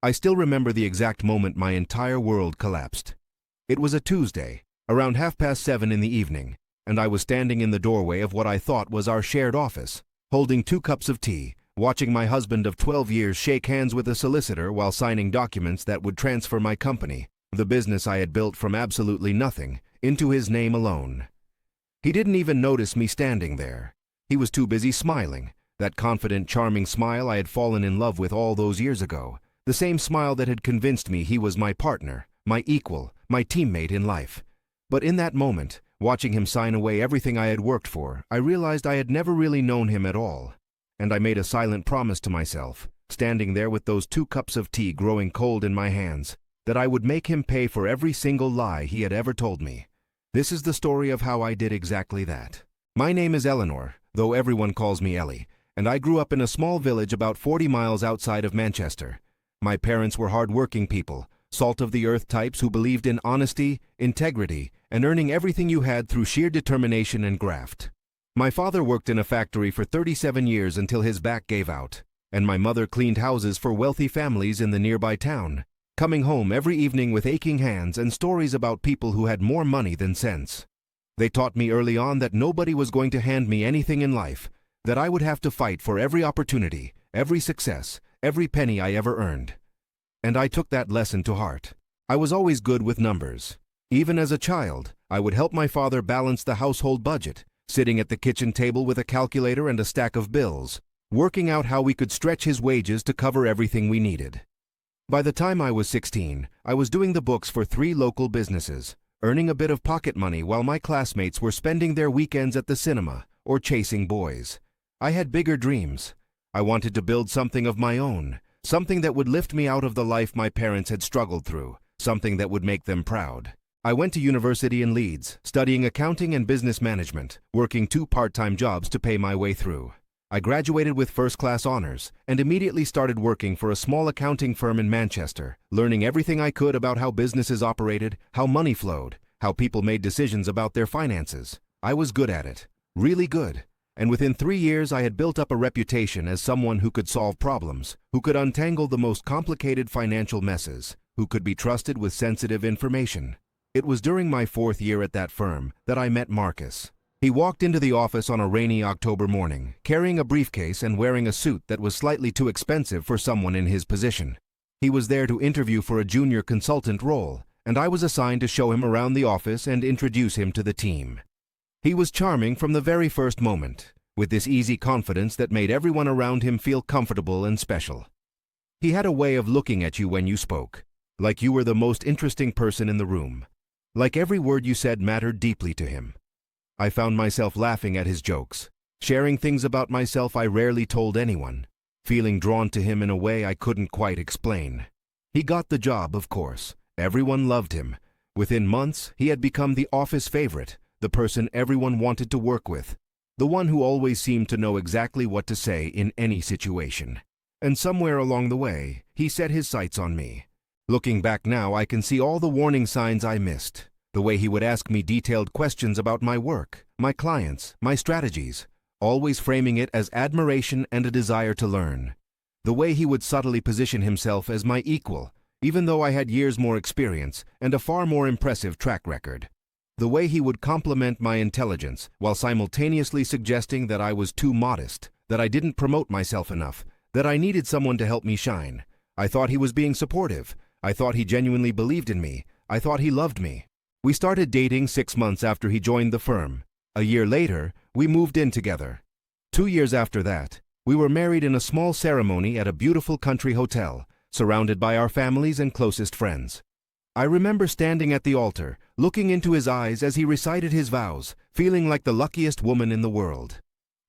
I still remember the exact moment my entire world collapsed. It was a Tuesday, around 7:30 in the evening, and I was standing in the doorway of what I thought was our shared office, holding 2 cups of tea, watching my husband of 12 years shake hands with a solicitor while signing documents that would transfer my company, the business I had built from absolutely nothing, into his name alone. He didn't even notice me standing there. He was too busy smiling, that confident, charming smile I had fallen in love with all those years ago, the same smile that had convinced me he was my partner, my equal, my teammate in life. But in that moment, watching him sign away everything I had worked for, I realized I had never really known him at all. And I made a silent promise to myself, standing there with those 2 cups of tea growing cold in my hands, that I would make him pay for every single lie he had ever told me. This is the story of how I did exactly that. My name is Eleanor, though everyone calls me Ellie, and I grew up in a small village about 40 miles outside of Manchester. My parents were hard-working people, salt-of-the-earth types who believed in honesty, integrity, and earning everything you had through sheer determination and graft. My father worked in a factory for 37 years until his back gave out, and my mother cleaned houses for wealthy families in the nearby town, coming home every evening with aching hands and stories about people who had more money than sense. They taught me early on that nobody was going to hand me anything in life, that I would have to fight for every opportunity, every success, every penny I ever earned. And I took that lesson to heart. I was always good with numbers. Even as a child, I would help my father balance the household budget, sitting at the kitchen table with a calculator and a stack of bills, working out how we could stretch his wages to cover everything we needed. By the time I was 16, I was doing the books for 3 local businesses, earning a bit of pocket money while my classmates were spending their weekends at the cinema or chasing boys. I had bigger dreams. I wanted to build something of my own, something that would lift me out of the life my parents had struggled through, something that would make them proud. I went to university in Leeds, studying accounting and business management, working 2 part-time jobs to pay my way through. I graduated with first-class honors and immediately started working for a small accounting firm in Manchester, learning everything I could about how businesses operated, how money flowed, how people made decisions about their finances. I was good at it, really good. And within 3 years I had built up a reputation as someone who could solve problems, who could untangle the most complicated financial messes, who could be trusted with sensitive information. It was during my 4th year at that firm that I met Marcus. He walked into the office on a rainy October morning, carrying a briefcase and wearing a suit that was slightly too expensive for someone in his position. He was there to interview for a junior consultant role, and I was assigned to show him around the office and introduce him to the team. He was charming from the very first moment, with this easy confidence that made everyone around him feel comfortable and special. He had a way of looking at you when you spoke, like you were the most interesting person in the room, like every word you said mattered deeply to him. I found myself laughing at his jokes, sharing things about myself I rarely told anyone, feeling drawn to him in a way I couldn't quite explain. He got the job, of course. Everyone loved him. Within months, he had become the office favorite, the person everyone wanted to work with, the one who always seemed to know exactly what to say in any situation. And somewhere along the way, he set his sights on me. Looking back now, I can see all the warning signs I missed. The way he would ask me detailed questions about my work, my clients, my strategies, always framing it as admiration and a desire to learn. The way he would subtly position himself as my equal, even though I had years more experience and a far more impressive track record. The way he would compliment my intelligence while simultaneously suggesting that I was too modest, that I didn't promote myself enough, that I needed someone to help me shine. I thought he was being supportive. I thought he genuinely believed in me. I thought he loved me. We started dating 6 months after he joined the firm. A year later, we moved in together. 2 years after that, we were married in a small ceremony at a beautiful country hotel, surrounded by our families and closest friends. I remember standing at the altar, looking into his eyes as he recited his vows, feeling like the luckiest woman in the world.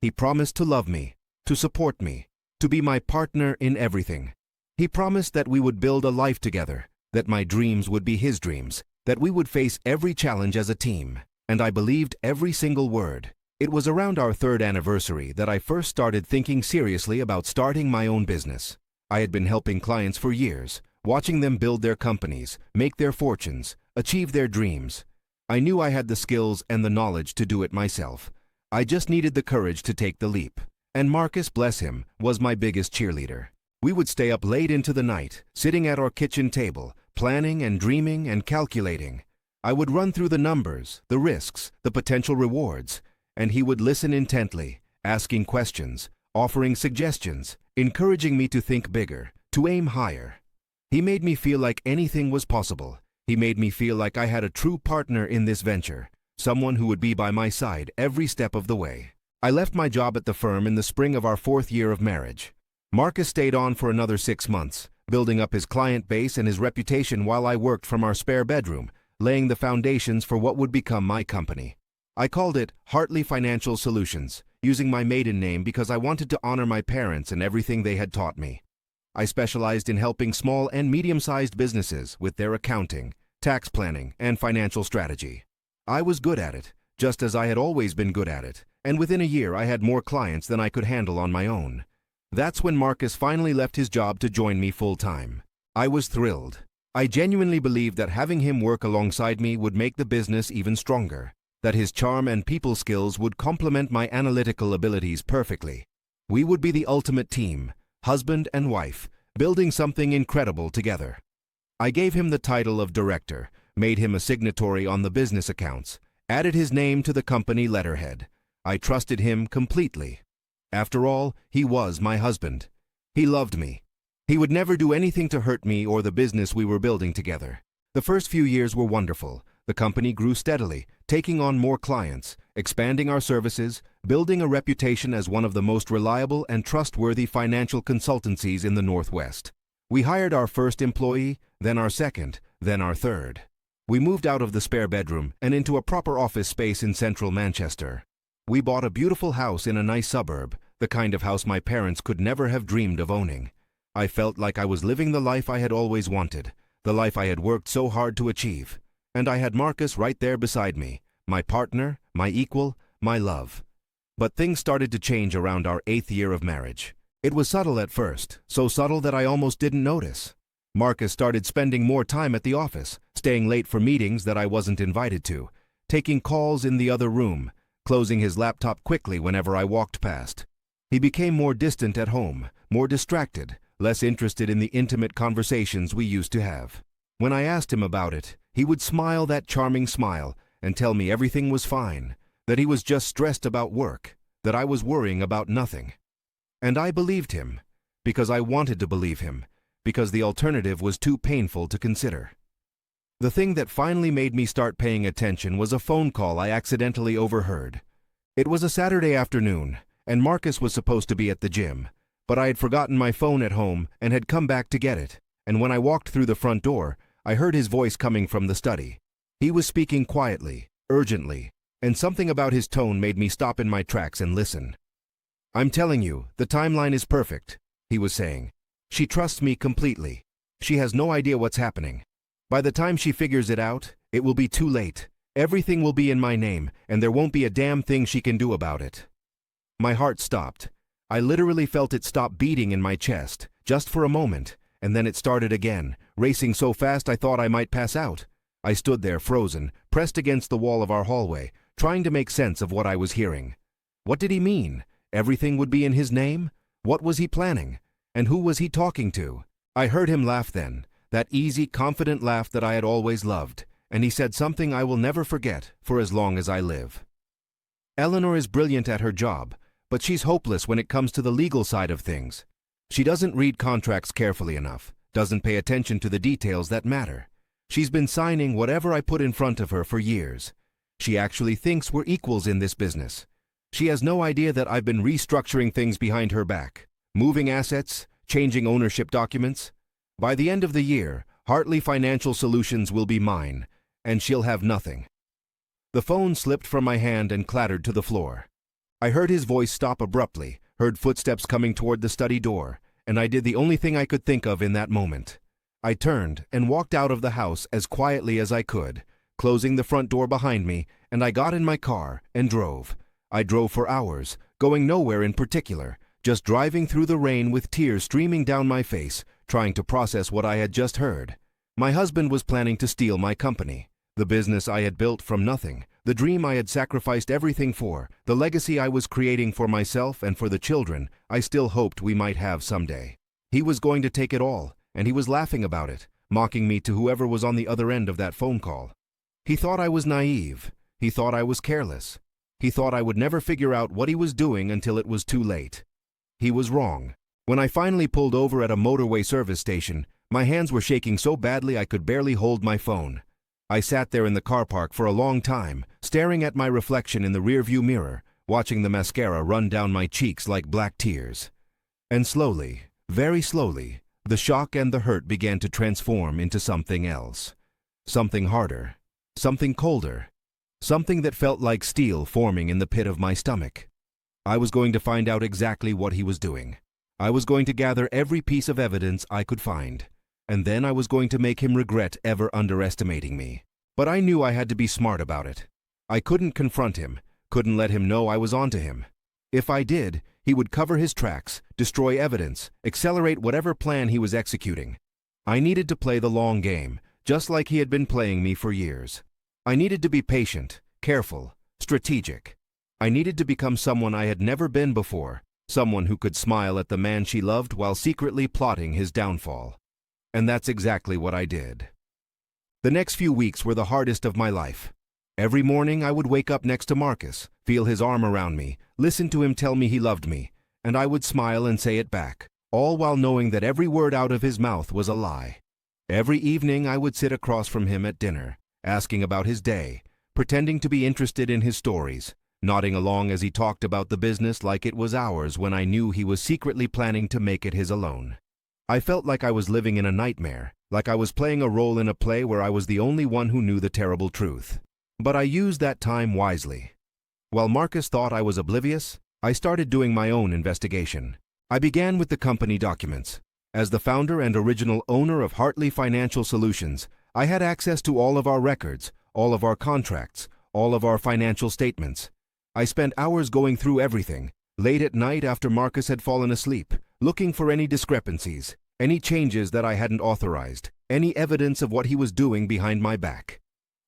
He promised to love me, to support me, to be my partner in everything. He promised that we would build a life together, that my dreams would be his dreams, that we would face every challenge as a team, and I believed every single word. It was around our 3rd anniversary that I first started thinking seriously about starting my own business. I had been helping clients for years, watching them build their companies, make their fortunes, achieve their dreams. I knew I had the skills and the knowledge to do it myself. I just needed the courage to take the leap. And Marcus, bless him, was my biggest cheerleader. We would stay up late into the night, sitting at our kitchen table, planning and dreaming and calculating. I would run through the numbers, the risks, the potential rewards, and he would listen intently, asking questions, offering suggestions, encouraging me to think bigger, to aim higher. He made me feel like anything was possible. He made me feel like I had a true partner in this venture, someone who would be by my side every step of the way. I left my job at the firm in the spring of our 4th year of marriage. Marcus stayed on for another 6 months, building up his client base and his reputation while I worked from our spare bedroom, laying the foundations for what would become my company. I called it Hartley Financial Solutions, using my maiden name because I wanted to honor my parents and everything they had taught me. I specialized in helping small and medium-sized businesses with their accounting, tax planning, and financial strategy. I was good at it, just as I had always been good at it, and within a year I had more clients than I could handle on my own. That's when Marcus finally left his job to join me full-time. I was thrilled. I genuinely believed that having him work alongside me would make the business even stronger, that his charm and people skills would complement my analytical abilities perfectly. We would be the ultimate team, husband and wife, building something incredible together. I gave him the title of director, made him a signatory on the business accounts, added his name to the company letterhead. I trusted him completely. After all, he was my husband. He loved me. He would never do anything to hurt me or the business we were building together. The first few years were wonderful. The company grew steadily, taking on more clients, expanding our services, building a reputation as one of the most reliable and trustworthy financial consultancies in the Northwest. We hired our first employee, then our second, then our third. We moved out of the spare bedroom and into a proper office space in central Manchester. We bought a beautiful house in a nice suburb, the kind of house my parents could never have dreamed of owning. I felt like I was living the life I had always wanted, the life I had worked so hard to achieve. And I had Marcus right there beside me, my partner, my equal, my love. But things started to change around our 8th year of marriage. It was subtle at first, so subtle that I almost didn't notice. Marcus started spending more time at the office, staying late for meetings that I wasn't invited to, taking calls in the other room, closing his laptop quickly whenever I walked past. He became more distant at home, more distracted, less interested in the intimate conversations we used to have. When I asked him about it, he would smile that charming smile and tell me everything was fine, that he was just stressed about work, that I was worrying about nothing. And I believed him, because I wanted to believe him, because the alternative was too painful to consider. The thing that finally made me start paying attention was a phone call I accidentally overheard. It was a Saturday afternoon, and Marcus was supposed to be at the gym, but I had forgotten my phone at home and had come back to get it, and when I walked through the front door, I heard his voice coming from the study. He was speaking quietly, urgently, and something about his tone made me stop in my tracks and listen. "I'm telling you, the timeline is perfect," he was saying. "She trusts me completely. She has no idea what's happening. By the time she figures it out, it will be too late. Everything will be in my name, and there won't be a damn thing she can do about it." My heart stopped. I literally felt it stop beating in my chest, just for a moment, and then it started again, racing so fast I thought I might pass out. I stood there frozen, pressed against the wall of our hallway, trying to make sense of what I was hearing. What did he mean? Everything would be in his name? What was he planning? And who was he talking to? I heard him laugh then, that easy, confident laugh that I had always loved, and he said something I will never forget for as long as I live. "Eleanor is brilliant at her job, but she's hopeless when it comes to the legal side of things. She doesn't read contracts carefully enough, doesn't pay attention to the details that matter. She's been signing whatever I put in front of her for years. She actually thinks we're equals in this business. She has no idea that I've been restructuring things behind her back, moving assets, changing ownership documents. By the end of the year, Hartley Financial Solutions will be mine, and she'll have nothing." The phone slipped from my hand and clattered to the floor. I heard his voice stop abruptly, heard footsteps coming toward the study door, and I did the only thing I could think of in that moment. I turned and walked out of the house as quietly as I could, closing the front door behind me, and I got in my car and drove. I drove for hours, going nowhere in particular, just driving through the rain with tears streaming down my face, trying to process what I had just heard. My husband was planning to steal my company, the business I had built from nothing, the dream I had sacrificed everything for, the legacy I was creating for myself and for the children I still hoped we might have someday. He was going to take it all, and he was laughing about it, mocking me to whoever was on the other end of that phone call. He thought I was naive. He thought I was careless. He thought I would never figure out what he was doing until it was too late. He was wrong. When I finally pulled over at a motorway service station, my hands were shaking so badly I could barely hold my phone. I sat there in the car park for a long time, staring at my reflection in the rearview mirror, watching the mascara run down my cheeks like black tears. And slowly, very slowly, the shock and the hurt began to transform into something else. Something harder, something colder, something that felt like steel forming in the pit of my stomach. I was going to find out exactly what he was doing. I was going to gather every piece of evidence I could find, and then I was going to make him regret ever underestimating me. But I knew I had to be smart about it. I couldn't confront him, couldn't let him know I was onto him. If I did, he would cover his tracks, destroy evidence, accelerate whatever plan he was executing. I needed to play the long game, just like he had been playing me for years. I needed to be patient, careful, strategic. I needed to become someone I had never been before, someone who could smile at the man she loved while secretly plotting his downfall. And that's exactly what I did. The next few weeks were the hardest of my life. Every morning I would wake up next to Marcus, feel his arm around me, listen to him tell me he loved me, and I would smile and say it back, all while knowing that every word out of his mouth was a lie. Every evening I would sit across from him at dinner, asking about his day, pretending to be interested in his stories, nodding along as he talked about the business like it was ours when I knew he was secretly planning to make it his alone. I felt like I was living in a nightmare, like I was playing a role in a play where I was the only one who knew the terrible truth. But I used that time wisely. While Marcus thought I was oblivious, I started doing my own investigation. I began with the company documents. As the founder and original owner of Hartley Financial Solutions, I had access to all of our records, all of our contracts, all of our financial statements. I spent hours going through everything, late at night after Marcus had fallen asleep, looking for any discrepancies, any changes that I hadn't authorized, any evidence of what he was doing behind my back.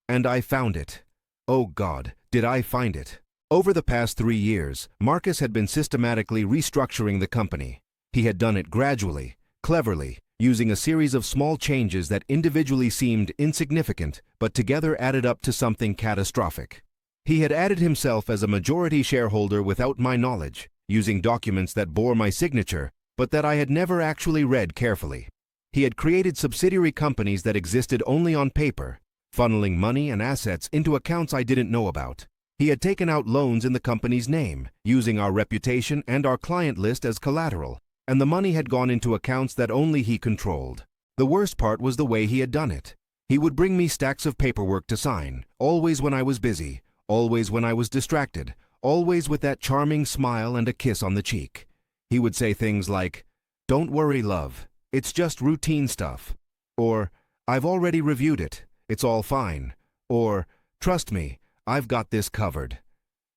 And I found it. Oh God, did I find it. Over the past 3 years, Marcus had been systematically restructuring the company. He had done it gradually, cleverly, using a series of small changes that individually seemed insignificant, but together added up to something catastrophic. He had added himself as a majority shareholder without my knowledge, using documents that bore my signature, but that I had never actually read carefully. He had created subsidiary companies that existed only on paper, funneling money and assets into accounts I didn't know about. He had taken out loans in the company's name, using our reputation and our client list as collateral, and the money had gone into accounts that only he controlled. The worst part was the way he had done it. He would bring me stacks of paperwork to sign, always when I was busy, always when I was distracted, always with that charming smile and a kiss on the cheek. He would say things like, "Don't worry, love, it's just routine stuff," or "I've already reviewed it, it's all fine," or "Trust me, I've got this covered."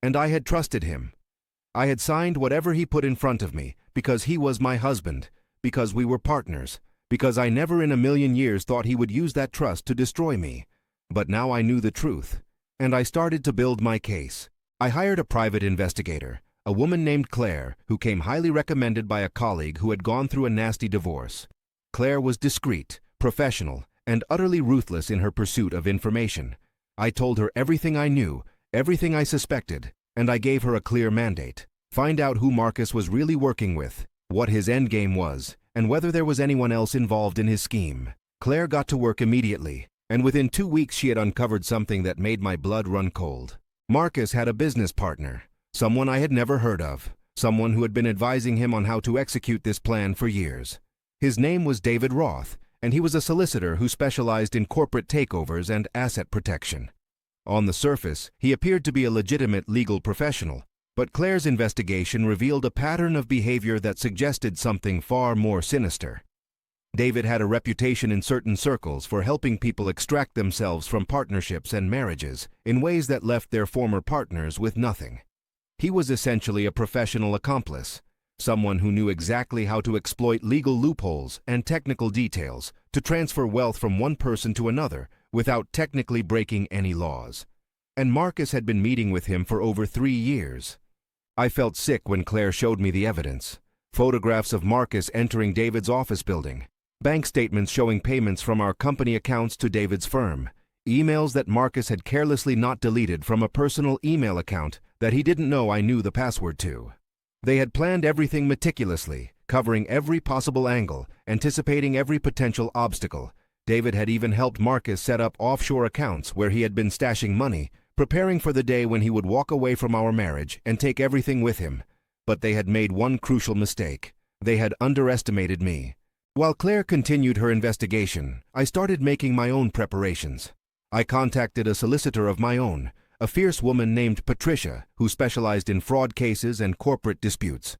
And I had trusted him. I had signed whatever he put in front of me, because he was my husband, because we were partners, because I never in a million years thought he would use that trust to destroy me. But now I knew the truth, and I started to build my case. I hired a private investigator, a woman named Claire, who came highly recommended by a colleague who had gone through a nasty divorce. Claire was discreet, professional, and utterly ruthless in her pursuit of information. I told her everything I knew, everything I suspected, and I gave her a clear mandate. Find out who Marcus was really working with, what his endgame was, and whether there was anyone else involved in his scheme. Claire got to work immediately, and within 2 weeks she had uncovered something that made my blood run cold. Marcus had a business partner, someone I had never heard of, someone who had been advising him on how to execute this plan for years. His name was David Roth, and he was a solicitor who specialized in corporate takeovers and asset protection. On the surface, he appeared to be a legitimate legal professional, but Claire's investigation revealed a pattern of behavior that suggested something far more sinister. David had a reputation in certain circles for helping people extract themselves from partnerships and marriages in ways that left their former partners with nothing. He was essentially a professional accomplice, someone who knew exactly how to exploit legal loopholes and technical details to transfer wealth from one person to another without technically breaking any laws. And Marcus had been meeting with him for over 3 years. I felt sick when Claire showed me the evidence. Photographs of Marcus entering David's office building. Bank statements showing payments from our company accounts to David's firm. Emails that Marcus had carelessly not deleted from a personal email account that he didn't know I knew the password to. They had planned everything meticulously, covering every possible angle, anticipating every potential obstacle. David had even helped Marcus set up offshore accounts where he had been stashing money, preparing for the day when he would walk away from our marriage and take everything with him. But they had made one crucial mistake. They had underestimated me. While Claire continued her investigation, I started making my own preparations. I contacted a solicitor of my own, a fierce woman named Patricia, who specialized in fraud cases and corporate disputes.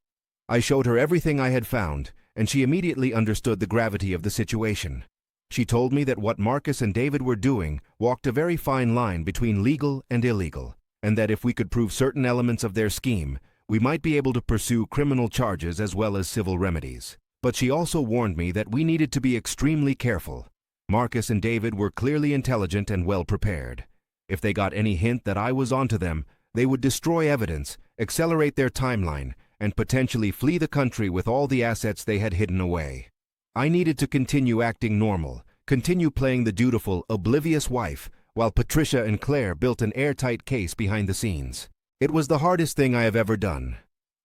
I showed her everything I had found, and she immediately understood the gravity of the situation. She told me that what Marcus and David were doing walked a very fine line between legal and illegal, and that if we could prove certain elements of their scheme, we might be able to pursue criminal charges as well as civil remedies. But she also warned me that we needed to be extremely careful. Marcus and David were clearly intelligent and well prepared. If they got any hint that I was onto them, they would destroy evidence, accelerate their timeline, and potentially flee the country with all the assets they had hidden away. I needed to continue acting normal, continue playing the dutiful, oblivious wife, while Patricia and Claire built an airtight case behind the scenes. It was the hardest thing I have ever done.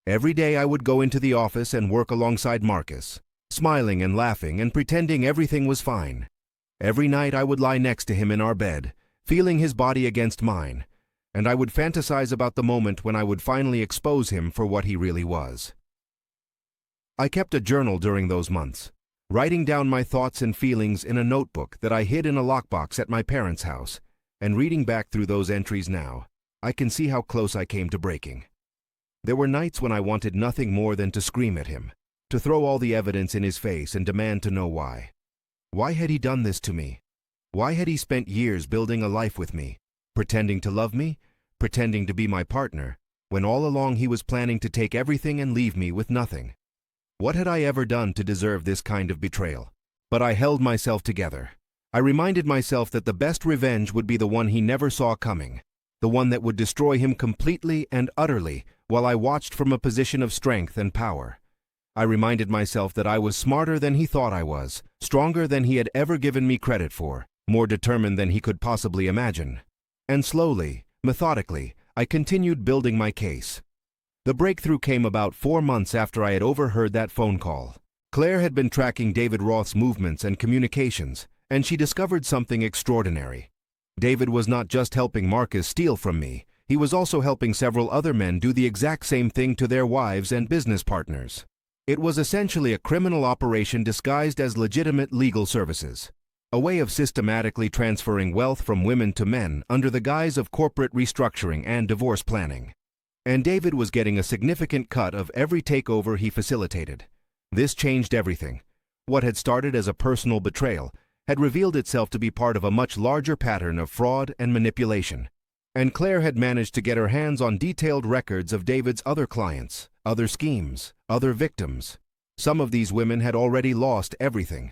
Every day I would go into the office and work alongside Marcus, smiling and laughing and pretending everything was fine. Every night I would lie next to him in our bed, feeling his body against mine, and I would fantasize about the moment when I would finally expose him for what he really was. I kept a journal during those months, writing down my thoughts and feelings in a notebook that I hid in a lockbox at my parents' house, and reading back through those entries now, I can see how close I came to breaking. There were nights when I wanted nothing more than to scream at him, to throw all the evidence in his face and demand to know why. Why had he done this to me? Why had he spent years building a life with me, pretending to love me, pretending to be my partner, when all along he was planning to take everything and leave me with nothing? What had I ever done to deserve this kind of betrayal? But I held myself together. I reminded myself that the best revenge would be the one he never saw coming, the one that would destroy him completely and utterly while I watched from a position of strength and power. I reminded myself that I was smarter than he thought I was, stronger than he had ever given me credit for, more determined than he could possibly imagine. And slowly, methodically, I continued building my case. The breakthrough came about 4 months after I had overheard that phone call. Claire had been tracking David Roth's movements and communications, and she discovered something extraordinary. David was not just helping Marcus steal from me, he was also helping several other men do the exact same thing to their wives and business partners. It was essentially a criminal operation disguised as legitimate legal services, a way of systematically transferring wealth from women to men under the guise of corporate restructuring and divorce planning. And David was getting a significant cut of every takeover he facilitated. This changed everything. What had started as a personal betrayal had revealed itself to be part of a much larger pattern of fraud and manipulation. And Claire had managed to get her hands on detailed records of David's other clients, other schemes, other victims. Some of these women had already lost everything.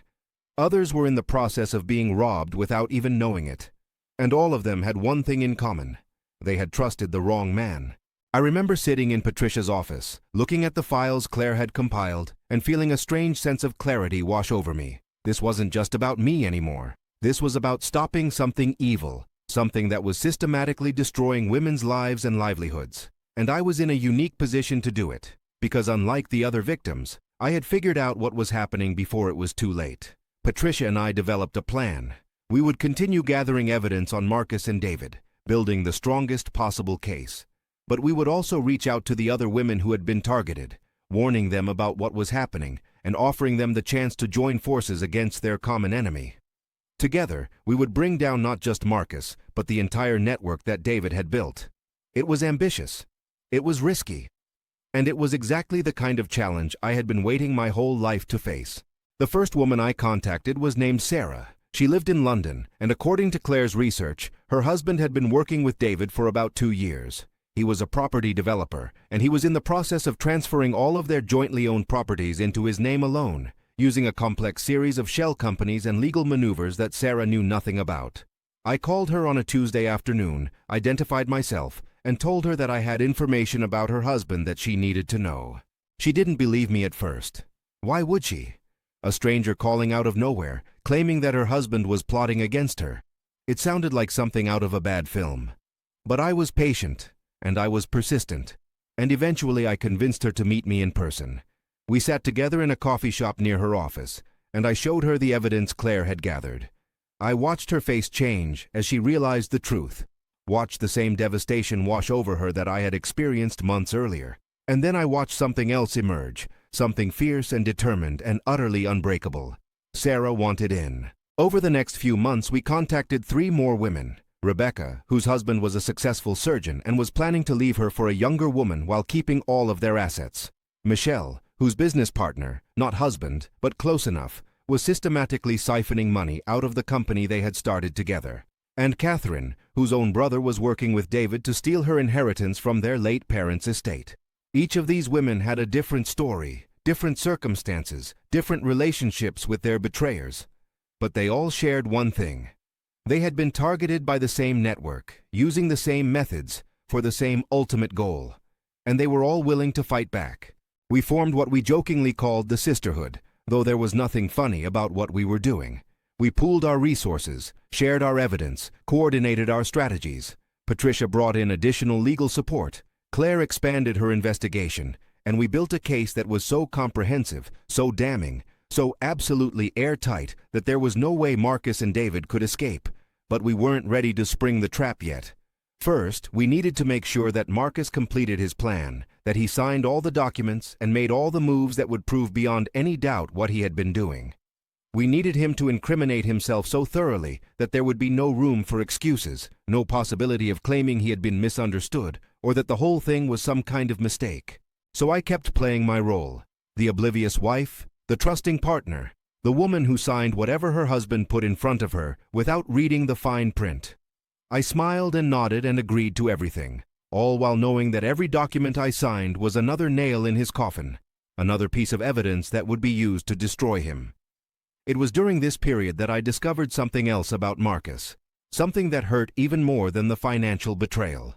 Others were in the process of being robbed without even knowing it. And all of them had one thing in common. They had trusted the wrong man. I remember sitting in Patricia's office, looking at the files Claire had compiled, and feeling a strange sense of clarity wash over me. This wasn't just about me anymore. This was about stopping something evil, something that was systematically destroying women's lives and livelihoods. And I was in a unique position to do it, because unlike the other victims, I had figured out what was happening before it was too late. Patricia and I developed a plan. We would continue gathering evidence on Marcus and David, building the strongest possible case. But we would also reach out to the other women who had been targeted, warning them about what was happening and offering them the chance to join forces against their common enemy. Together, we would bring down not just Marcus, but the entire network that David had built. It was ambitious. It was risky. And it was exactly the kind of challenge I had been waiting my whole life to face. The first woman I contacted was named Sarah. She lived in London, and according to Claire's research, her husband had been working with David for about 2 years. He was a property developer, and he was in the process of transferring all of their jointly owned properties into his name alone, using a complex series of shell companies and legal maneuvers that Sarah knew nothing about. I called her on a Tuesday afternoon, identified myself, and told her that I had information about her husband that she needed to know. She didn't believe me at first. Why would she? A stranger calling out of nowhere, claiming that her husband was plotting against her. It sounded like something out of a bad film. But I was patient, and I was persistent, and eventually I convinced her to meet me in person. We sat together in a coffee shop near her office, and I showed her the evidence Claire had gathered. I watched her face change as she realized the truth, watched the same devastation wash over her that I had experienced months earlier. And then I watched something else emerge, something fierce and determined and utterly unbreakable. Sarah wanted in. Over the next few months, we contacted 3 more women. Rebecca, whose husband was a successful surgeon and was planning to leave her for a younger woman while keeping all of their assets. Michelle, whose business partner, not husband, but close enough, was systematically siphoning money out of the company they had started together. And Catherine, whose own brother was working with David to steal her inheritance from their late parents' estate. Each of these women had a different story, different circumstances, different relationships with their betrayers. But they all shared one thing. They had been targeted by the same network, using the same methods, for the same ultimate goal. And they were all willing to fight back. We formed what we jokingly called the sisterhood, though there was nothing funny about what we were doing. We pooled our resources, shared our evidence, coordinated our strategies. Patricia brought in additional legal support. Claire expanded her investigation, and we built a case that was so comprehensive, so damning, so absolutely airtight that there was no way Marcus and David could escape. But we weren't ready to spring the trap yet. First, we needed to make sure that Marcus completed his plan, that he signed all the documents and made all the moves that would prove beyond any doubt what he had been doing. We needed him to incriminate himself so thoroughly that there would be no room for excuses, no possibility of claiming he had been misunderstood, or that the whole thing was some kind of mistake. So I kept playing my role, the oblivious wife, the trusting partner, the woman who signed whatever her husband put in front of her without reading the fine print. I smiled and nodded and agreed to everything, all while knowing that every document I signed was another nail in his coffin, another piece of evidence that would be used to destroy him. It was during this period that I discovered something else about Marcus, something that hurt even more than the financial betrayal.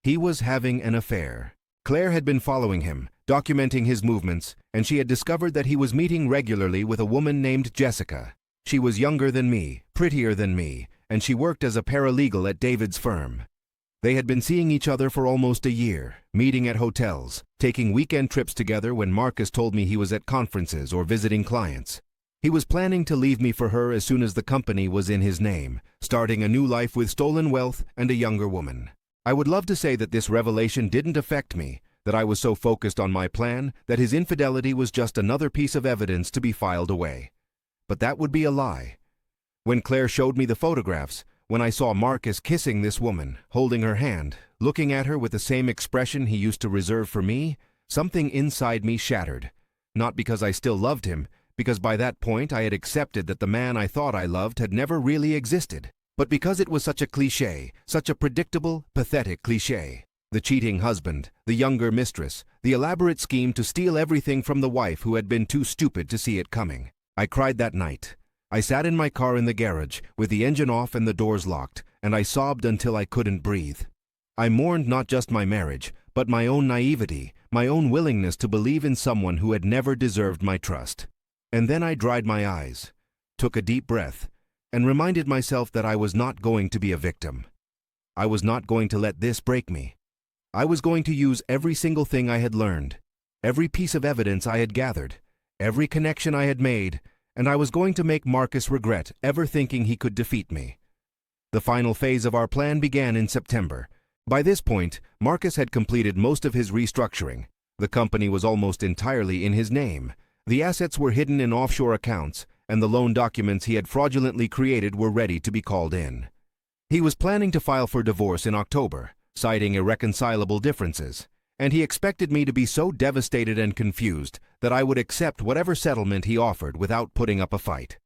He was having an affair. Claire had been following him, documenting his movements, and she had discovered that he was meeting regularly with a woman named Jessica. She was younger than me, prettier than me, and she worked as a paralegal at David's firm. They had been seeing each other for almost a year, meeting at hotels, taking weekend trips together when Marcus told me he was at conferences or visiting clients. He was planning to leave me for her as soon as the company was in his name, starting a new life with stolen wealth and a younger woman. I would love to say that this revelation didn't affect me, that I was so focused on my plan that his infidelity was just another piece of evidence to be filed away. But that would be a lie. When Claire showed me the photographs, when I saw Marcus kissing this woman, holding her hand, looking at her with the same expression he used to reserve for me, something inside me shattered. Not because I still loved him, because by that point I had accepted that the man I thought I loved had never really existed, but because it was such a cliché, such a predictable, pathetic cliché. The cheating husband, the younger mistress, the elaborate scheme to steal everything from the wife who had been too stupid to see it coming. I cried that night. I sat in my car in the garage, with the engine off and the doors locked, and I sobbed until I couldn't breathe. I mourned not just my marriage, but my own naivety, my own willingness to believe in someone who had never deserved my trust. And then I dried my eyes, took a deep breath, and reminded myself that I was not going to be a victim. I was not going to let this break me. I was going to use every single thing I had learned, every piece of evidence I had gathered, every connection I had made, and I was going to make Marcus regret ever thinking he could defeat me. The final phase of our plan began in September. By this point, Marcus had completed most of his restructuring. The company was almost entirely in his name. The assets were hidden in offshore accounts, and the loan documents he had fraudulently created were ready to be called in. He was planning to file for divorce in October, citing irreconcilable differences, and he expected me to be so devastated and confused that I would accept whatever settlement he offered without putting up a fight.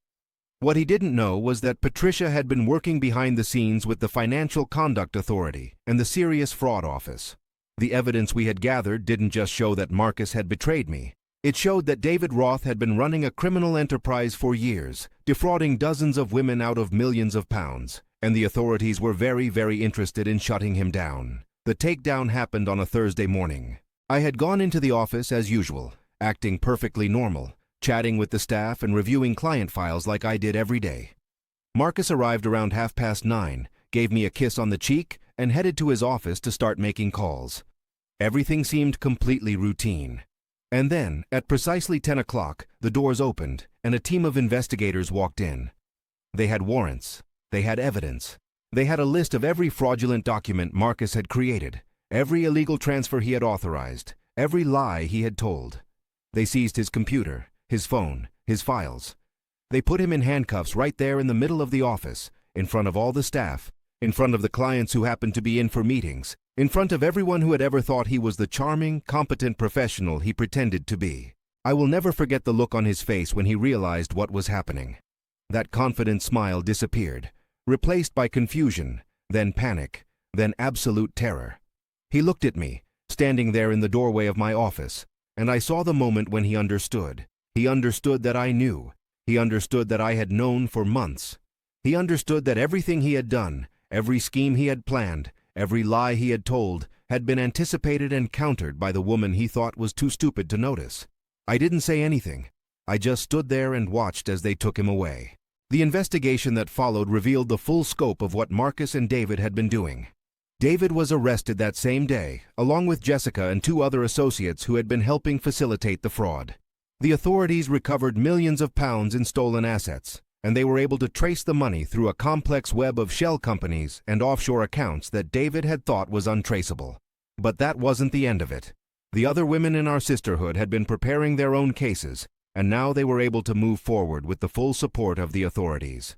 What he didn't know was that Patricia had been working behind the scenes with the Financial Conduct Authority and the Serious Fraud Office. The evidence we had gathered didn't just show that Marcus had betrayed me. It showed that David Roth had been running a criminal enterprise for years, defrauding dozens of women out of millions of pounds, and the authorities were very, very interested in shutting him down. The takedown happened on a Thursday morning. I had gone into the office as usual, acting perfectly normal, chatting with the staff and reviewing client files like I did every day. Marcus arrived around 9:30, gave me a kiss on the cheek, and headed to his office to start making calls. Everything seemed completely routine. And then, at precisely 10 o'clock, the doors opened, and a team of investigators walked in. They had warrants. They had evidence. They had a list of every fraudulent document Marcus had created, every illegal transfer he had authorized, every lie he had told. They seized his computer, his phone, his files. They put him in handcuffs right there in the middle of the office, in front of all the staff, in front of the clients who happened to be in for meetings, in front of everyone who had ever thought he was the charming, competent professional he pretended to be. I will never forget the look on his face when he realized what was happening. That confident smile disappeared, replaced by confusion, then panic, then absolute terror. He looked at me, standing there in the doorway of my office, and I saw the moment when he understood. He understood that I knew. He understood that I had known for months. He understood that everything he had done, every scheme he had planned, every lie he had told, had been anticipated and countered by the woman he thought was too stupid to notice. I didn't say anything. I just stood there and watched as they took him away. The investigation that followed revealed the full scope of what Marcus and David had been doing. David was arrested that same day, along with Jessica and 2 other associates who had been helping facilitate the fraud. The authorities recovered millions of pounds in stolen assets, and they were able to trace the money through a complex web of shell companies and offshore accounts that David had thought was untraceable. But that wasn't the end of it. The other women in our sisterhood had been preparing their own cases, and now they were able to move forward with the full support of the authorities.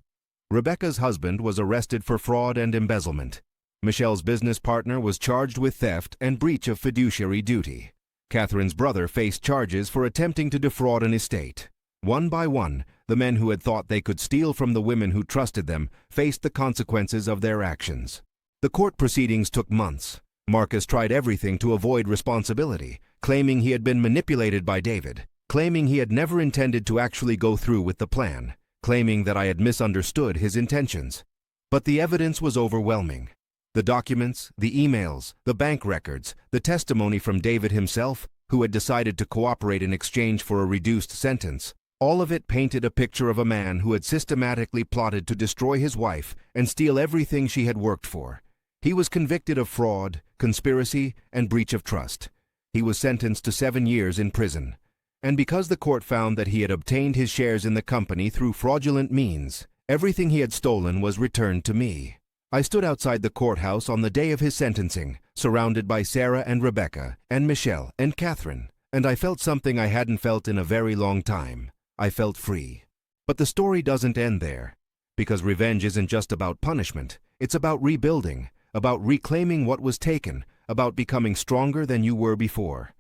Rebecca's husband was arrested for fraud and embezzlement. Michelle's business partner was charged with theft and breach of fiduciary duty. Catherine's brother faced charges for attempting to defraud an estate. One by one, the men who had thought they could steal from the women who trusted them faced the consequences of their actions. The court proceedings took months. Marcus tried everything to avoid responsibility, claiming he had been manipulated by David, claiming he had never intended to actually go through with the plan, claiming that I had misunderstood his intentions. But the evidence was overwhelming. The documents, the emails, the bank records, the testimony from David himself, who had decided to cooperate in exchange for a reduced sentence, all of it painted a picture of a man who had systematically plotted to destroy his wife and steal everything she had worked for. He was convicted of fraud, conspiracy, and breach of trust. He was sentenced to 7 years in prison. And because the court found that he had obtained his shares in the company through fraudulent means, everything he had stolen was returned to me. I stood outside the courthouse on the day of his sentencing, surrounded by Sarah and Rebecca, and Michelle and Catherine, and I felt something I hadn't felt in a very long time. I felt free. But the story doesn't end there, because revenge isn't just about punishment. It's about rebuilding, about reclaiming what was taken, about becoming stronger than you were before.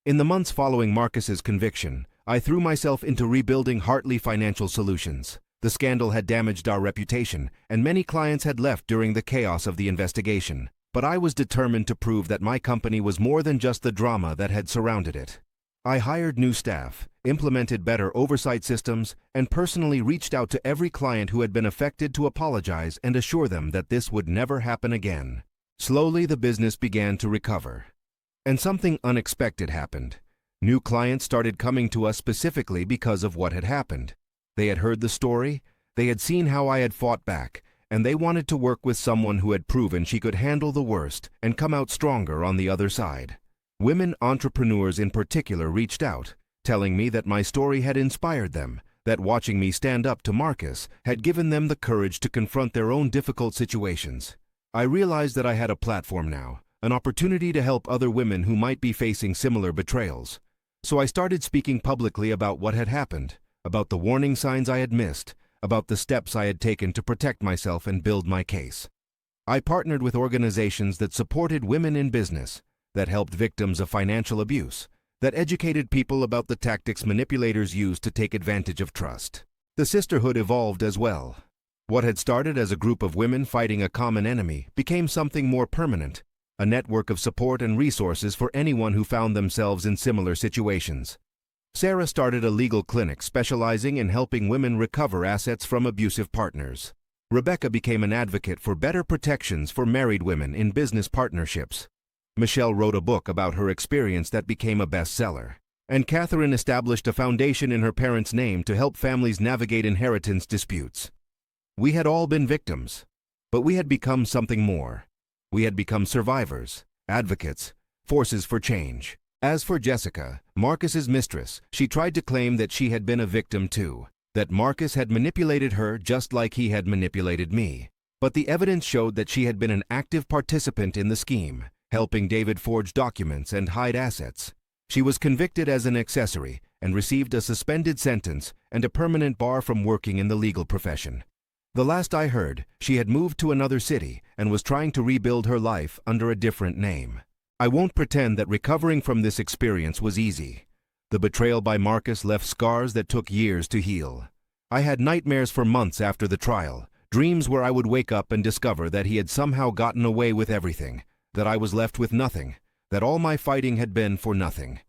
In the months following Marcus's conviction, I threw myself into rebuilding Hartley Financial Solutions. The scandal had damaged our reputation, and many clients had left during the chaos of the investigation. But I was determined to prove that my company was more than just the drama that had surrounded it. I hired new staff, implemented better oversight systems, and personally reached out to every client who had been affected to apologize and assure them that this would never happen again. Slowly, the business began to recover. And something unexpected happened. New clients started coming to us specifically because of what had happened. They had heard the story, they had seen how I had fought back, and they wanted to work with someone who had proven she could handle the worst and come out stronger on the other side. Women entrepreneurs in particular reached out, telling me that my story had inspired them, that watching me stand up to Marcus had given them the courage to confront their own difficult situations. I realized that I had a platform now, an opportunity to help other women who might be facing similar betrayals. So I started speaking publicly about what had happened, about the warning signs I had missed, about the steps I had taken to protect myself and build my case. I partnered with organizations that supported women in business, that helped victims of financial abuse, that educated people about the tactics manipulators use to take advantage of trust. The sisterhood evolved as well. What had started as a group of women fighting a common enemy became something more permanent, a network of support and resources for anyone who found themselves in similar situations. Sarah started a legal clinic specializing in helping women recover assets from abusive partners. Rebecca became an advocate for better protections for married women in business partnerships. Michelle wrote a book about her experience that became a bestseller. And Catherine established a foundation in her parents' name to help families navigate inheritance disputes. We had all been victims, but we had become something more. We had become survivors, advocates, forces for change. As for Jessica, Marcus's mistress, she tried to claim that she had been a victim too, that Marcus had manipulated her just like he had manipulated me. But the evidence showed that she had been an active participant in the scheme, helping David forge documents and hide assets. She was convicted as an accessory and received a suspended sentence and a permanent bar from working in the legal profession. The last I heard, she had moved to another city and was trying to rebuild her life under a different name. I won't pretend that recovering from this experience was easy. The betrayal by Marcus left scars that took years to heal. I had nightmares for months after the trial, dreams where I would wake up and discover that he had somehow gotten away with everything, that I was left with nothing, that all my fighting had been for nothing.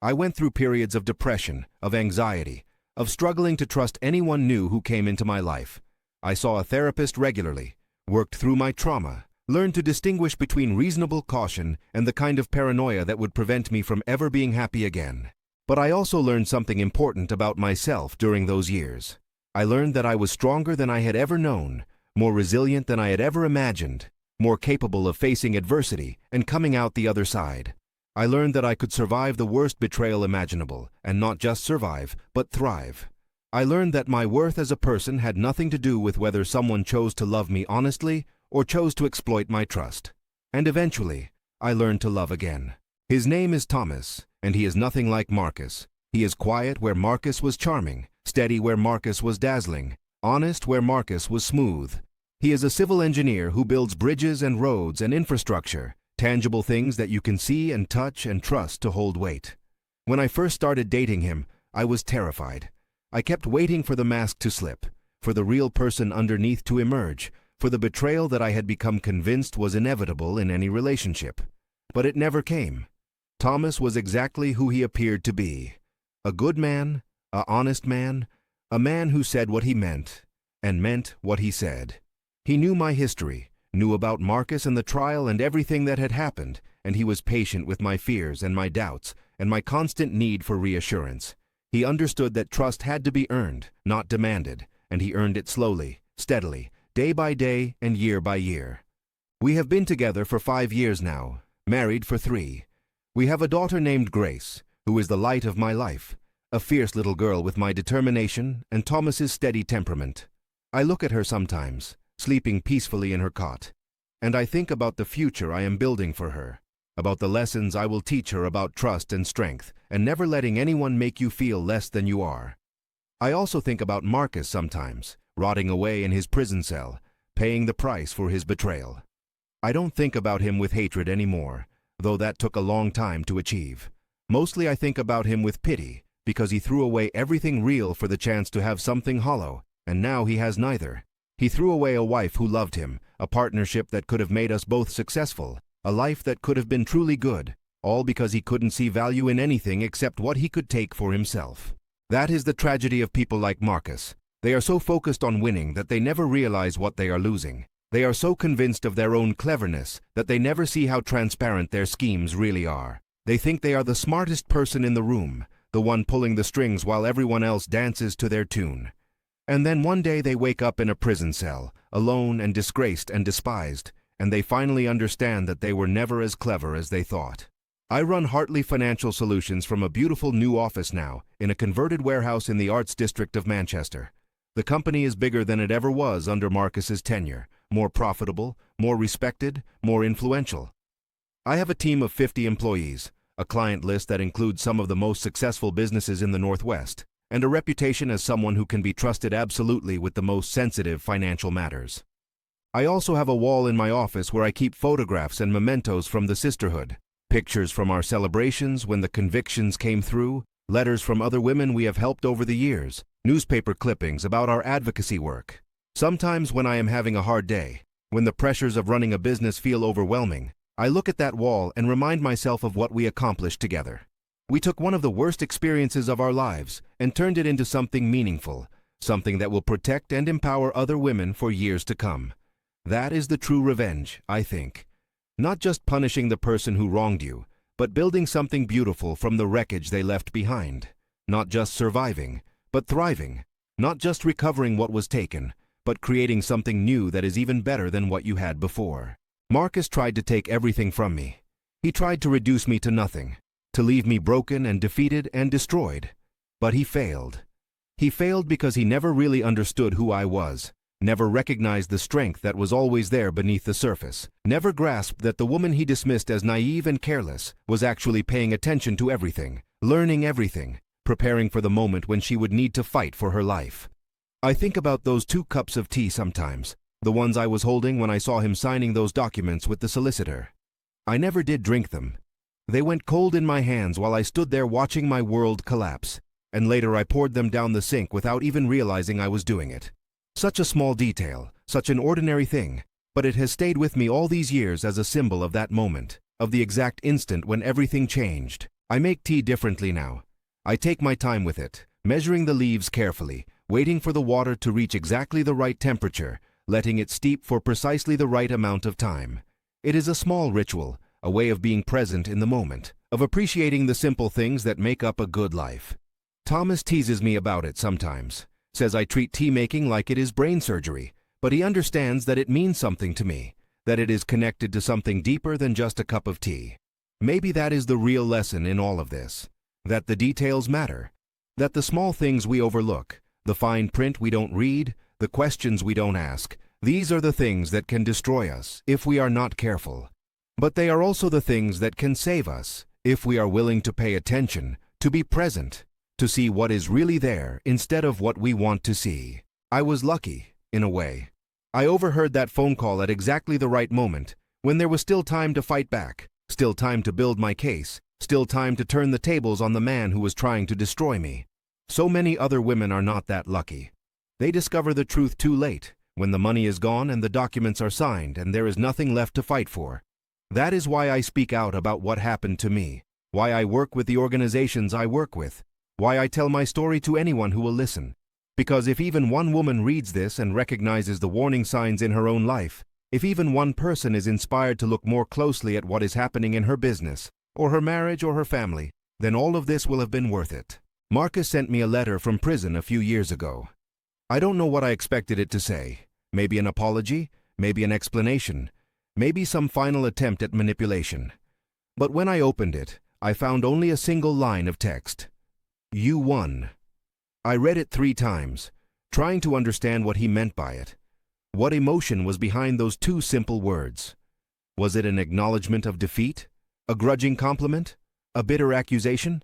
I went through periods of depression, of anxiety, of struggling to trust anyone new who came into my life. I saw a therapist regularly, worked through my trauma, learned to distinguish between reasonable caution and the kind of paranoia that would prevent me from ever being happy again. But I also learned something important about myself during those years. I learned that I was stronger than I had ever known, more resilient than I had ever imagined, more capable of facing adversity and coming out the other side. I learned that I could survive the worst betrayal imaginable, and not just survive, but thrive. I learned that my worth as a person had nothing to do with whether someone chose to love me honestly or chose to exploit my trust. And eventually, I learned to love again. His name is Thomas, and he is nothing like Marcus. He is quiet where Marcus was charming, steady where Marcus was dazzling, honest where Marcus was smooth. He is a civil engineer who builds bridges and roads and infrastructure, tangible things that you can see and touch and trust to hold weight. When I first started dating him, I was terrified. I kept waiting for the mask to slip, for the real person underneath to emerge, for the betrayal that I had become convinced was inevitable in any relationship. But it never came. Thomas was exactly who he appeared to be. A good man, an honest man, a man who said what he meant, and meant what he said. He knew my history, knew about Marcus and the trial and everything that had happened, and he was patient with my fears and my doubts and my constant need for reassurance. He understood that trust had to be earned, not demanded, and he earned it slowly, steadily, day by day and year by year. We have been together for 5 years now, married for 3. We have a daughter named Grace, who is the light of my life, a fierce little girl with my determination and Thomas's steady temperament. I look at her sometimes, sleeping peacefully in her cot, and I think about the future I am building for her, about the lessons I will teach her about trust and strength, and never letting anyone make you feel less than you are. I also think about Marcus sometimes, rotting away in his prison cell, paying the price for his betrayal. I don't think about him with hatred anymore, though that took a long time to achieve. Mostly I think about him with pity, because he threw away everything real for the chance to have something hollow, and now he has neither. He threw away a wife who loved him, a partnership that could have made us both successful, a life that could have been truly good, all because he couldn't see value in anything except what he could take for himself. That is the tragedy of people like Marcus. They are so focused on winning that they never realize what they are losing. They are so convinced of their own cleverness that they never see how transparent their schemes really are. They think they are the smartest person in the room, the one pulling the strings while everyone else dances to their tune. And then one day they wake up in a prison cell, alone and disgraced and despised, and they finally understand that they were never as clever as they thought. I run Hartley Financial Solutions from a beautiful new office now, in a converted warehouse in the Arts District of Manchester. The company is bigger than it ever was under Marcus's tenure, more profitable, more respected, more influential. I have a team of 50 employees, a client list that includes some of the most successful businesses in the Northwest, and a reputation as someone who can be trusted absolutely with the most sensitive financial matters. I also have a wall in my office where I keep photographs and mementos from the sisterhood, pictures from our celebrations when the convictions came through, letters from other women we have helped over the years, newspaper clippings about our advocacy work. Sometimes when I am having a hard day, when the pressures of running a business feel overwhelming, I look at that wall and remind myself of what we accomplished together. We took one of the worst experiences of our lives and turned it into something meaningful, something that will protect and empower other women for years to come. That is the true revenge, I think. Not just punishing the person who wronged you, but building something beautiful from the wreckage they left behind. Not just surviving, but thriving. Not just recovering what was taken, but creating something new that is even better than what you had before. Marcus tried to take everything from me. He tried to reduce me to nothing, to leave me broken and defeated and destroyed. But he failed. He failed because he never really understood who I was, never recognized the strength that was always there beneath the surface, never grasped that the woman he dismissed as naive and careless was actually paying attention to everything, learning everything, preparing for the moment when she would need to fight for her life. I think about those 2 cups of tea sometimes, the ones I was holding when I saw him signing those documents with the solicitor. I never did drink them. They went cold in my hands while I stood there watching my world collapse, and later I poured them down the sink without even realizing I was doing it. Such a small detail, such an ordinary thing, but it has stayed with me all these years as a symbol of that moment, of the exact instant when everything changed. I make tea differently now. I take my time with it, measuring the leaves carefully, waiting for the water to reach exactly the right temperature, letting it steep for precisely the right amount of time. It is a small ritual, a way of being present in the moment, of appreciating the simple things that make up a good life. Thomas teases me about it sometimes, says I treat tea making like it is brain surgery, but he understands that it means something to me, that it is connected to something deeper than just a cup of tea. Maybe that is the real lesson in all of this, that the details matter, that the small things we overlook, the fine print we don't read, the questions we don't ask, these are the things that can destroy us if we are not careful. But they are also the things that can save us if we are willing to pay attention, to be present, to see what is really there instead of what we want to see. I was lucky, in a way. I overheard that phone call at exactly the right moment, when there was still time to fight back, still time to build my case, still time to turn the tables on the man who was trying to destroy me. So many other women are not that lucky. They discover the truth too late, when the money is gone and the documents are signed and there is nothing left to fight for. That is why I speak out about what happened to me, why I work with the organizations I work with, why I tell my story to anyone who will listen. Because if even one woman reads this and recognizes the warning signs in her own life, if even one person is inspired to look more closely at what is happening in her business, or her marriage or her family, then all of this will have been worth it. Marcus sent me a letter from prison a few years ago. I don't know what I expected it to say. Maybe an apology, maybe an explanation, maybe some final attempt at manipulation. But when I opened it, I found only a single line of text. You won. I read it 3 times, trying to understand what he meant by it. What emotion was behind those 2 simple words? Was it an acknowledgement of defeat? A grudging compliment? A bitter accusation?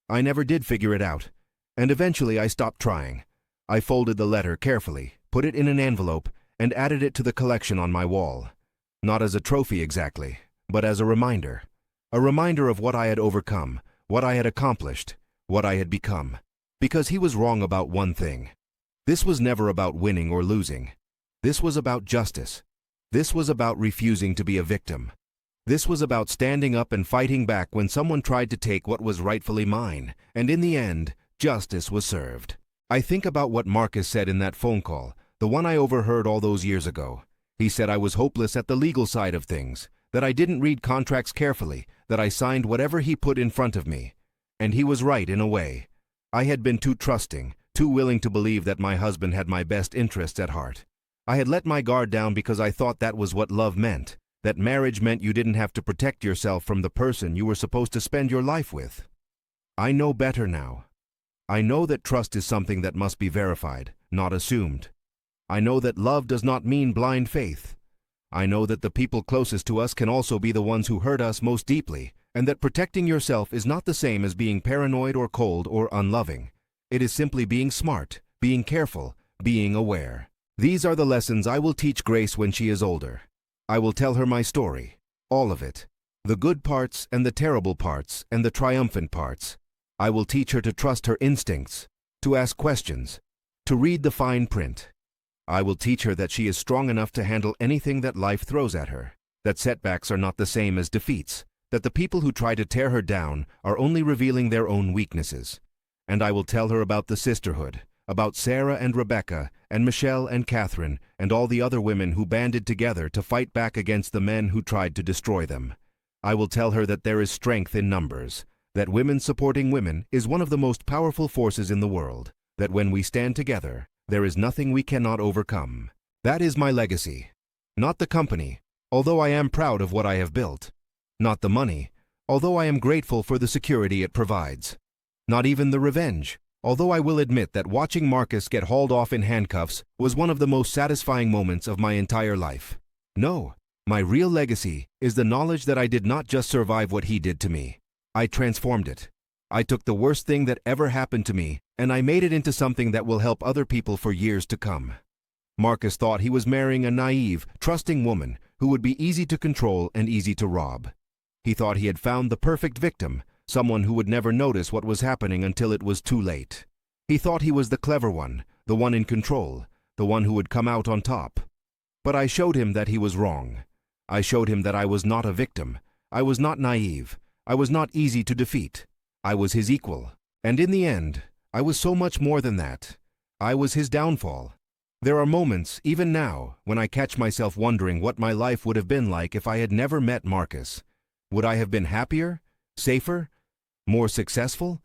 I never did figure it out, and eventually I stopped trying. I folded the letter carefully, put it in an envelope, and added it to the collection on my wall. Not as a trophy exactly, but as a reminder of what I had overcome, what I had accomplished, what I had become. Because he was wrong about one thing. This was never about winning or losing. This was about justice. This was about refusing to be a victim. This was about standing up and fighting back when someone tried to take what was rightfully mine, and in the end, justice was served. I think about what Marcus said in that phone call, the one I overheard all those years ago. He said I was hopeless at the legal side of things, that I didn't read contracts carefully, that I signed whatever he put in front of me. And he was right in a way. I had been too trusting, too willing to believe that my husband had my best interests at heart. I had let my guard down because I thought that was what love meant, that marriage meant you didn't have to protect yourself from the person you were supposed to spend your life with. I know better now. I know that trust is something that must be verified, not assumed. I know that love does not mean blind faith. I know that the people closest to us can also be the ones who hurt us most deeply, and that protecting yourself is not the same as being paranoid or cold or unloving. It is simply being smart, being careful, being aware. These are the lessons I will teach Grace when she is older. I will tell her my story, all of it, the good parts and the terrible parts and the triumphant parts. I will teach her to trust her instincts, to ask questions, to read the fine print. I will teach her that she is strong enough to handle anything that life throws at her, that setbacks are not the same as defeats, that the people who try to tear her down are only revealing their own weaknesses. And I will tell her about the sisterhood, about Sarah and Rebecca, and Michelle and Catherine and all the other women who banded together to fight back against the men who tried to destroy them. I will tell her that there is strength in numbers, that women supporting women is one of the most powerful forces in the world, that when we stand together, there is nothing we cannot overcome. That is my legacy. Not the company, although I am proud of what I have built. Not the money, although I am grateful for the security it provides. Not even the revenge, although I will admit that watching Marcus get hauled off in handcuffs was one of the most satisfying moments of my entire life. No, my real legacy is the knowledge that I did not just survive what he did to me. I transformed it. I took the worst thing that ever happened to me and I made it into something that will help other people for years to come. Marcus thought he was marrying a naive, trusting woman who would be easy to control and easy to rob. He thought he had found the perfect victim, someone who would never notice what was happening until it was too late. He thought he was the clever one, the one in control, the one who would come out on top. But I showed him that he was wrong. I showed him that I was not a victim. I was not naive. I was not easy to defeat. I was his equal. And in the end, I was so much more than that. I was his downfall. There are moments, even now, when I catch myself wondering what my life would have been like if I had never met Marcus. Would I have been happier, safer, more successful?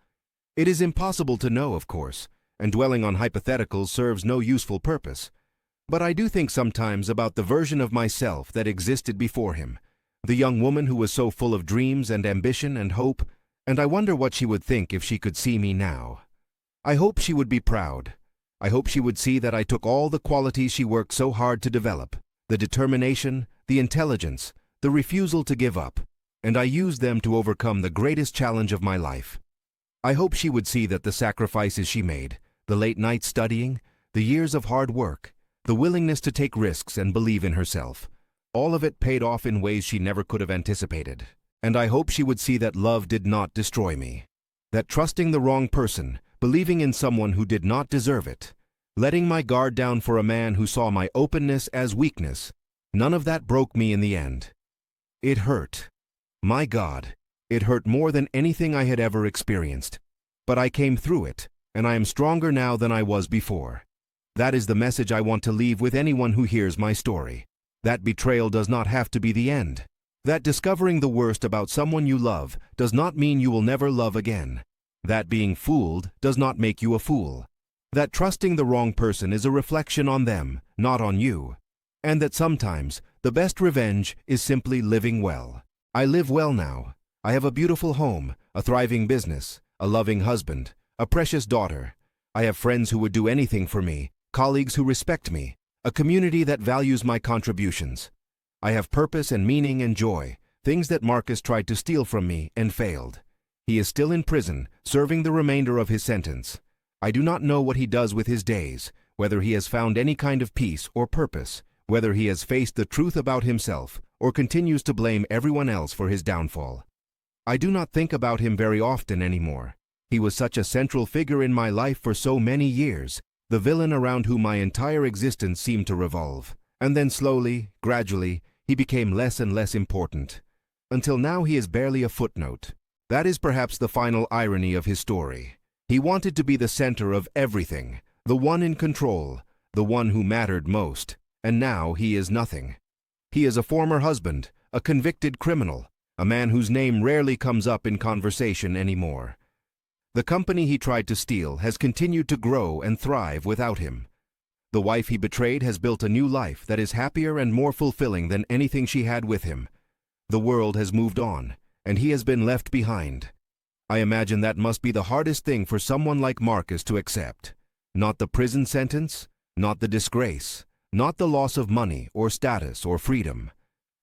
It is impossible to know, of course, and dwelling on hypotheticals serves no useful purpose. But I do think sometimes about the version of myself that existed before him, the young woman who was so full of dreams and ambition and hope, and I wonder what she would think if she could see me now. I hope she would be proud. I hope she would see that I took all the qualities she worked so hard to develop, the determination, the intelligence, the refusal to give up, and I used them to overcome the greatest challenge of my life. I hope she would see that the sacrifices she made, the late nights studying, the years of hard work, the willingness to take risks and believe in herself, all of it paid off in ways she never could have anticipated. And I hope she would see that love did not destroy me, that trusting the wrong person, believing in someone who did not deserve it, letting my guard down for a man who saw my openness as weakness, none of that broke me in the end. It hurt. My God, it hurt more than anything I had ever experienced. But I came through it, and I am stronger now than I was before. That is the message I want to leave with anyone who hears my story. That betrayal does not have to be the end. That discovering the worst about someone you love does not mean you will never love again. That being fooled does not make you a fool. That trusting the wrong person is a reflection on them, not on you. And that sometimes the best revenge is simply living well. I live well now. I have a beautiful home, a thriving business, a loving husband, a precious daughter. I have friends who would do anything for me, colleagues who respect me, a community that values my contributions. I have purpose and meaning and joy, things that Marcus tried to steal from me and failed. He is still in prison, serving the remainder of his sentence. I do not know what he does with his days, whether he has found any kind of peace or purpose, whether he has faced the truth about himself or continues to blame everyone else for his downfall. I do not think about him very often anymore. He was such a central figure in my life for so many years, the villain around whom my entire existence seemed to revolve. And then slowly, gradually, he became less and less important. Until now he is barely a footnote. That is perhaps the final irony of his story. He wanted to be the center of everything, the one in control, the one who mattered most, and now he is nothing. He is a former husband, a convicted criminal, a man whose name rarely comes up in conversation anymore. The company he tried to steal has continued to grow and thrive without him. The wife he betrayed has built a new life that is happier and more fulfilling than anything she had with him. The world has moved on, and he has been left behind. I imagine that must be the hardest thing for someone like Marcus to accept. Not the prison sentence, not the disgrace, not the loss of money or status or freedom,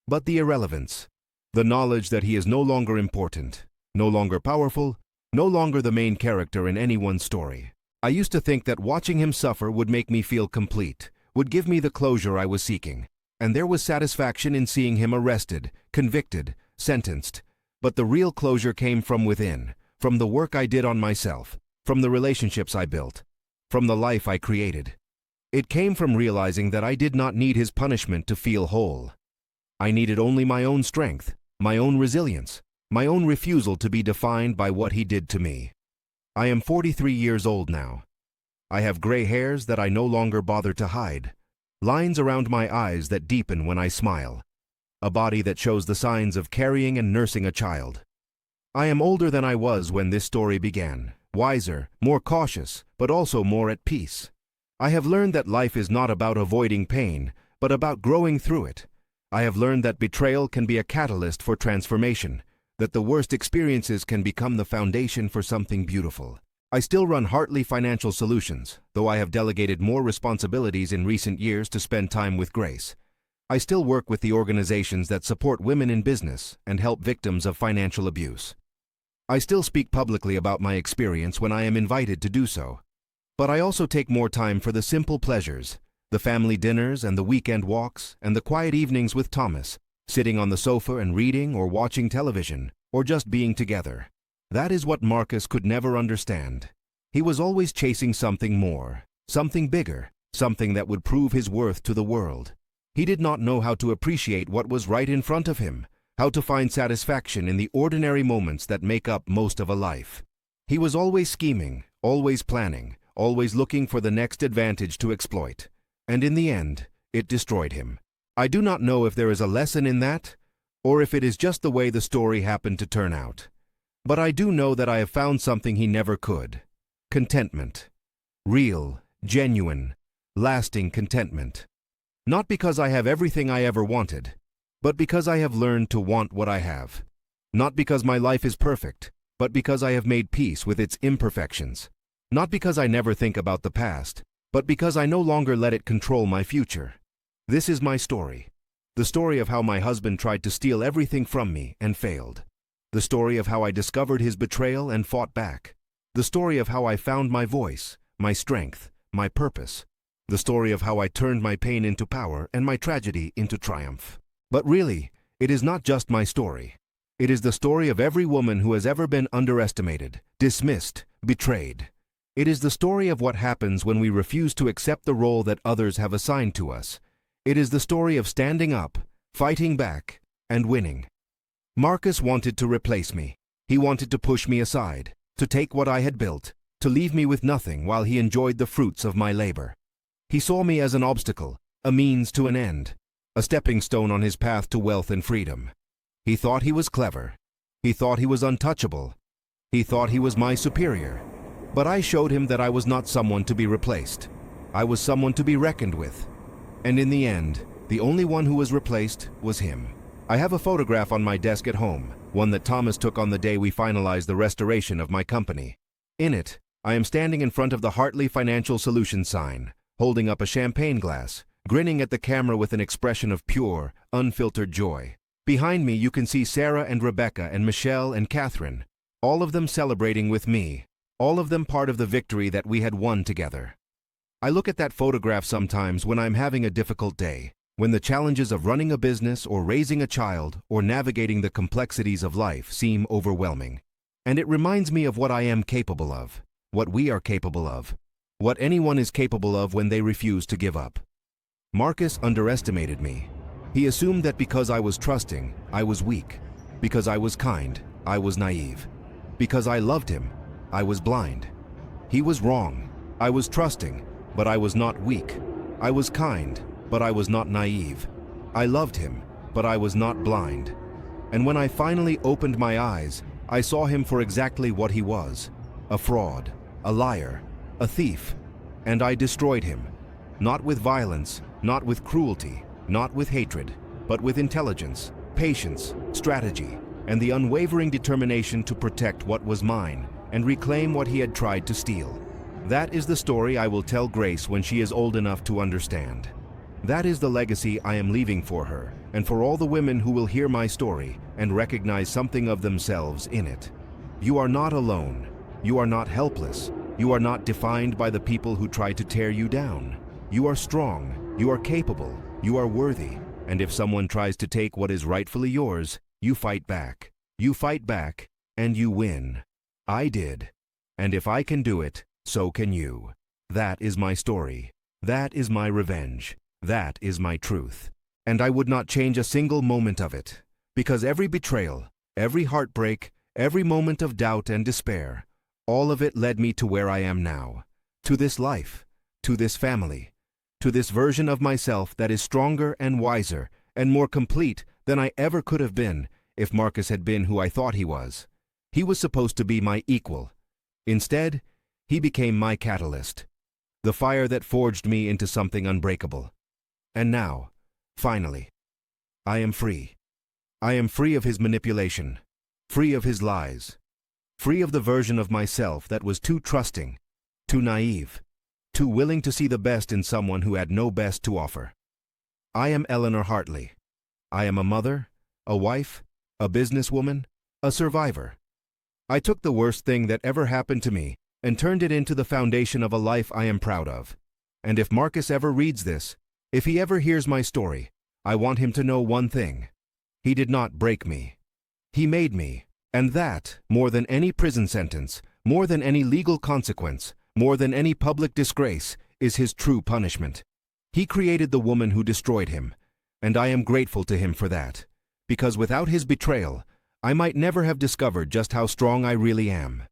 but the irrelevance, the knowledge that he is no longer important, no longer powerful, no longer the main character in anyone's story. I used to think that watching him suffer would make me feel complete, would give me the closure I was seeking, and there was satisfaction in seeing him arrested, convicted, sentenced. But the real closure came from within, from the work I did on myself, from the relationships I built, from the life I created. It came from realizing that I did not need his punishment to feel whole. I needed only my own strength, my own resilience, my own refusal to be defined by what he did to me. I am 43 years old now. I have gray hairs that I no longer bother to hide, lines around my eyes that deepen when I smile, a body that shows the signs of carrying and nursing a child. I am older than I was when this story began, wiser, more cautious, but also more at peace. I have learned that life is not about avoiding pain, but about growing through it. I have learned that betrayal can be a catalyst for transformation, that the worst experiences can become the foundation for something beautiful. I still run Hartley Financial Solutions, though I have delegated more responsibilities in recent years to spend time with Grace. I still work with the organizations that support women in business and help victims of financial abuse. I still speak publicly about my experience when I am invited to do so. But I also take more time for the simple pleasures, the family dinners and the weekend walks and the quiet evenings with Thomas, sitting on the sofa and reading or watching television, or just being together. That is what Marcus could never understand. He was always chasing something more, something bigger, something that would prove his worth to the world. He did not know how to appreciate what was right in front of him, how to find satisfaction in the ordinary moments that make up most of a life. He was always scheming, always planning, always looking for the next advantage to exploit. And in the end, it destroyed him. I do not know if there is a lesson in that, or if it is just the way the story happened to turn out. But I do know that I have found something he never could. Contentment. Real, genuine, lasting contentment. Not because I have everything I ever wanted, but because I have learned to want what I have. Not because my life is perfect, but because I have made peace with its imperfections. Not because I never think about the past, but because I no longer let it control my future. This is my story. The story of how my husband tried to steal everything from me and failed. The story of how I discovered his betrayal and fought back. The story of how I found my voice, my strength, my purpose. The story of how I turned my pain into power and my tragedy into triumph. But really, it is not just my story. It is the story of every woman who has ever been underestimated, dismissed, betrayed. It is the story of what happens when we refuse to accept the role that others have assigned to us. It is the story of standing up, fighting back, and winning. Marcus wanted to replace me. He wanted to push me aside, to take what I had built, to leave me with nothing while he enjoyed the fruits of my labor. He saw me as an obstacle, a means to an end, a stepping stone on his path to wealth and freedom. He thought he was clever. He thought he was untouchable. He thought he was my superior. But I showed him that I was not someone to be replaced. I was someone to be reckoned with. And in the end, the only one who was replaced was him. I have a photograph on my desk at home, one that Thomas took on the day we finalized the restoration of my company. In it, I am standing in front of the Hartley Financial Solutions sign, holding up a champagne glass, grinning at the camera with an expression of pure, unfiltered joy. Behind me you can see Sarah and Rebecca and Michelle and Catherine, all of them celebrating with me, all of them part of the victory that we had won together. I look at that photograph sometimes when I'm having a difficult day, when the challenges of running a business or raising a child or navigating the complexities of life seem overwhelming. And it reminds me of what I am capable of, what we are capable of, what anyone is capable of when they refuse to give up. Marcus underestimated me. He assumed that because I was trusting, I was weak. Because I was kind, I was naive. Because I loved him, I was blind. He was wrong. I was trusting, but I was not weak. I was kind, but I was not naive. I loved him, but I was not blind. And when I finally opened my eyes, I saw him for exactly what he was: a fraud, a liar, a thief. And I destroyed him, not with violence, not with cruelty, not with hatred, but with intelligence, patience, strategy, and the unwavering determination to protect what was mine and reclaim what he had tried to steal. That is the story I will tell Grace when she is old enough to understand. That is the legacy I am leaving for her, and for all the women who will hear my story and recognize something of themselves in it. You are not alone. You are not helpless. You are not defined by the people who try to tear you down. You are strong. You are capable. You are worthy. And if someone tries to take what is rightfully yours, you fight back. You fight back, and you win. I did. And if I can do it, so can you. That is my story. That is my revenge. That is my truth. And I would not change a single moment of it, because every betrayal, every heartbreak, every moment of doubt and despair, all of it led me to where I am now. to this life, to this family, to this version of myself that is stronger and wiser and more complete than I ever could have been if Marcus had been who I thought he was. He was supposed to be my equal. Instead, he became my catalyst, the fire that forged me into something unbreakable. And now, finally, I am free. I am free of his manipulation, free of his lies, free of the version of myself that was too trusting, too naive, too willing to see the best in someone who had no best to offer. I am Eleanor Hartley. I am a mother, a wife, a businesswoman, a survivor. I took the worst thing that ever happened to me and turned it into the foundation of a life I am proud of. And if Marcus ever reads this, if he ever hears my story, I want him to know one thing. He did not break me. He made me. And that, more than any prison sentence, more than any legal consequence, more than any public disgrace, is his true punishment. He created the woman who destroyed him, and I am grateful to him for that, because without his betrayal, I might never have discovered just how strong I really am.